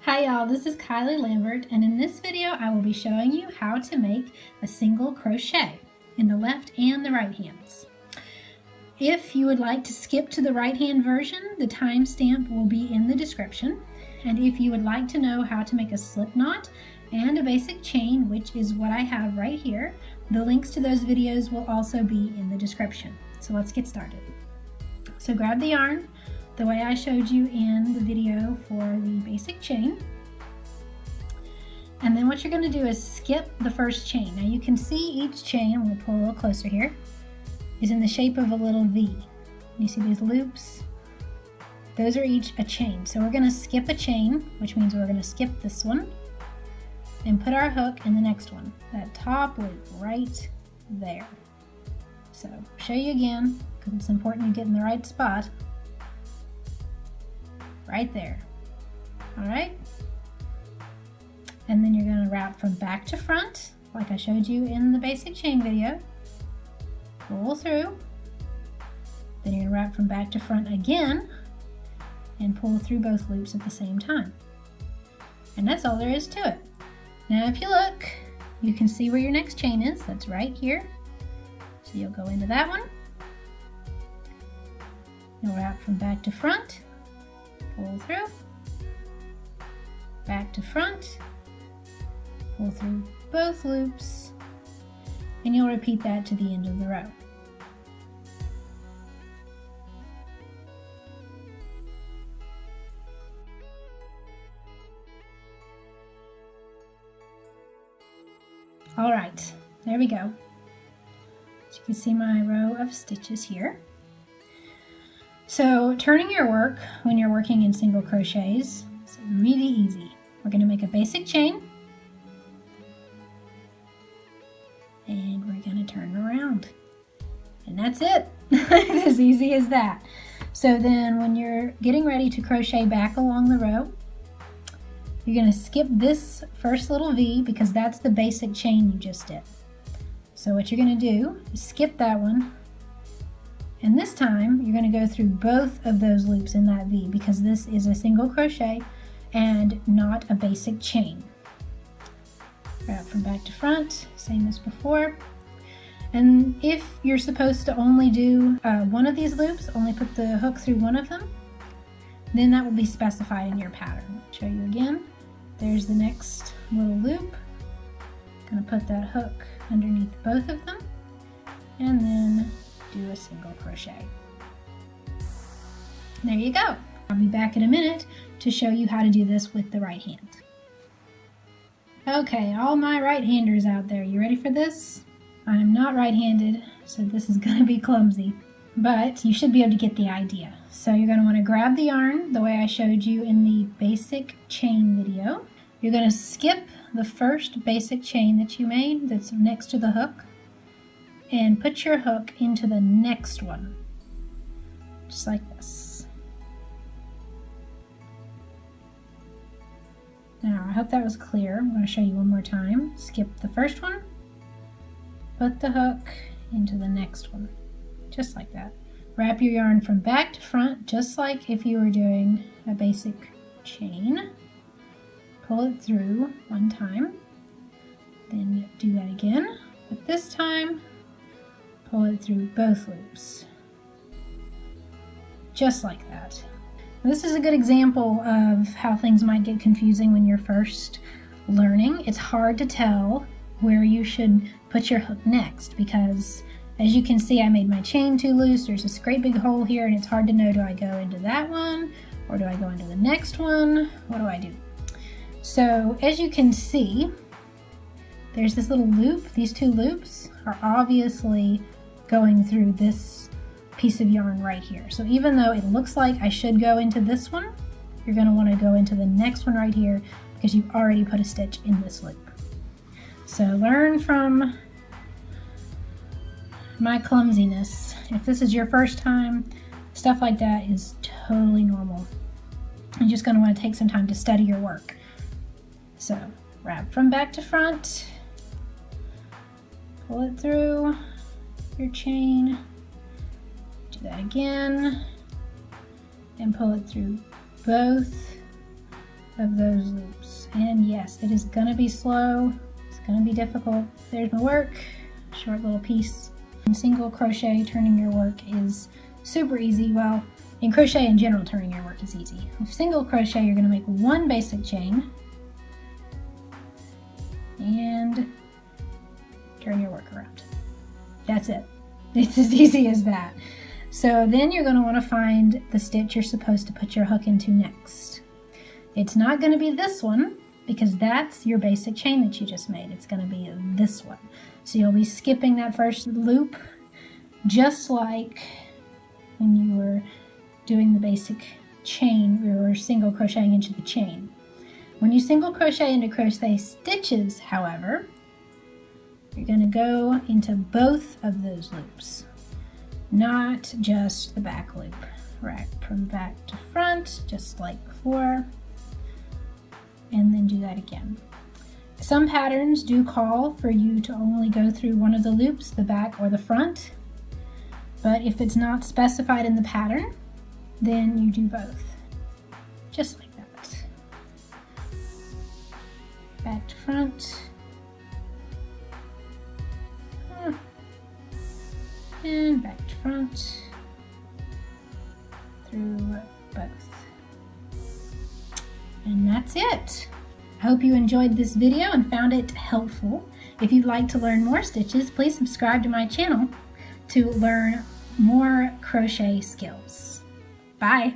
Hi y'all, this is Kylie Lambert, and in this video I will be showing you how to make a single crochet in the left and the right hands. If you would like to skip to the right hand version, the timestamp will be in the description. And if you would like to know how to make a slip knot and a basic chain, which is what I have right here, the links to those videos will also be in the description. So let's get started. So grab the yarn the way I showed you in the video for the basic chain. And then what you're going to do is skip the first chain. Now you can see each chain, we'll pull a little closer here, is in the shape of a little V. You see these loops? Those are each a chain. So we're going to skip a chain, which means we're going to skip this one and put our hook in the next one, that top loop right there. So show you again, because it's important you get in the right spot. Right there. All right. And then you're going to wrap from back to front, like I showed you in the basic chain video. Pull through. Then you're going to wrap from back to front again and pull through both loops at the same time. And that's all there is to it. Now if you look, you can see where your next chain is. That's right here. So you'll go into that one. You'll wrap from back to front. Pull through, back to front, pull through both loops, and you'll repeat that to the end of the row. All right, there we go. So you can see my row of stitches here. So turning your work when you're working in single crochets is really easy. We're going to make a basic chain and we're going to turn around, and that's it. It's as easy as that. So then when you're getting ready to crochet back along the row, you're going to skip this first little V because that's the basic chain you just did. So what you're going to do is skip that one. And this time, you're going to go through both of those loops in that V because this is a single crochet and not a basic chain. Wrap from back to front, same as before. And if you're supposed to only do one of these loops, only put the hook through one of them, then that will be specified in your pattern. I'll show you again. There's the next little loop. Going to put that hook underneath both of them, and then do a single crochet. There you go. I'll be back in a minute to show you how to do this with the right hand. Okay, all my right-handers out there, you ready for this? I'm not right-handed, so this is going to be clumsy, but you should be able to get the idea. So you're going to want to grab the yarn the way I showed you in the basic chain video. You're going to skip the first basic chain that you made that's next to the hook, and put your hook into the next one, just like this. Now, I hope that was clear. I'm going to show you one more time. Skip the first one, put the hook into the next one, just like that. Wrap your yarn from back to front, just like if you were doing a basic chain. Pull it through one time, then do that again, but this time pull it through both loops, just like that. This is a good example of how things might get confusing when you're first learning. It's hard to tell where you should put your hook next because, as you can see, I made my chain too loose. There's this great big hole here and it's hard to know, do I go into that one or do I go into the next one? What do I do? So as you can see, there's this little loop. These two loops are obviously going through this piece of yarn right here. So even though it looks like I should go into this one, you're going to want to go into the next one right here because you've already put a stitch in this loop. So learn from my clumsiness. If this is your first time, stuff like that is totally normal. You're just going to want to take some time to study your work. So wrap from back to front, pull it through your chain, do that again, and pull it through both of those loops. And yes, it is gonna be slow, it's gonna be difficult. There's my work, short little piece. In single crochet, turning your work is super easy. Well, in crochet in general, turning your work is easy. With single crochet, you're gonna make one basic chain and turn your work around. That's it. It's as easy as that. So then you're going to want to find the stitch you're supposed to put your hook into next. It's not going to be this one because that's your basic chain that you just made. It's going to be this one. So you'll be skipping that first loop just like when you were doing the basic chain, we were single crocheting into the chain. When you single crochet into crochet stitches, however, you're going to go into both of those loops, not just the back loop. Right from back to front, just like before, and then do that again. Some patterns do call for you to only go through one of the loops, the back or the front, but if it's not specified in the pattern, then you do both, just like that. Back to front, and back to front, through both. And that's it. I hope you enjoyed this video and found it helpful. If you'd like to learn more stitches, please subscribe to my channel to learn more crochet skills. Bye.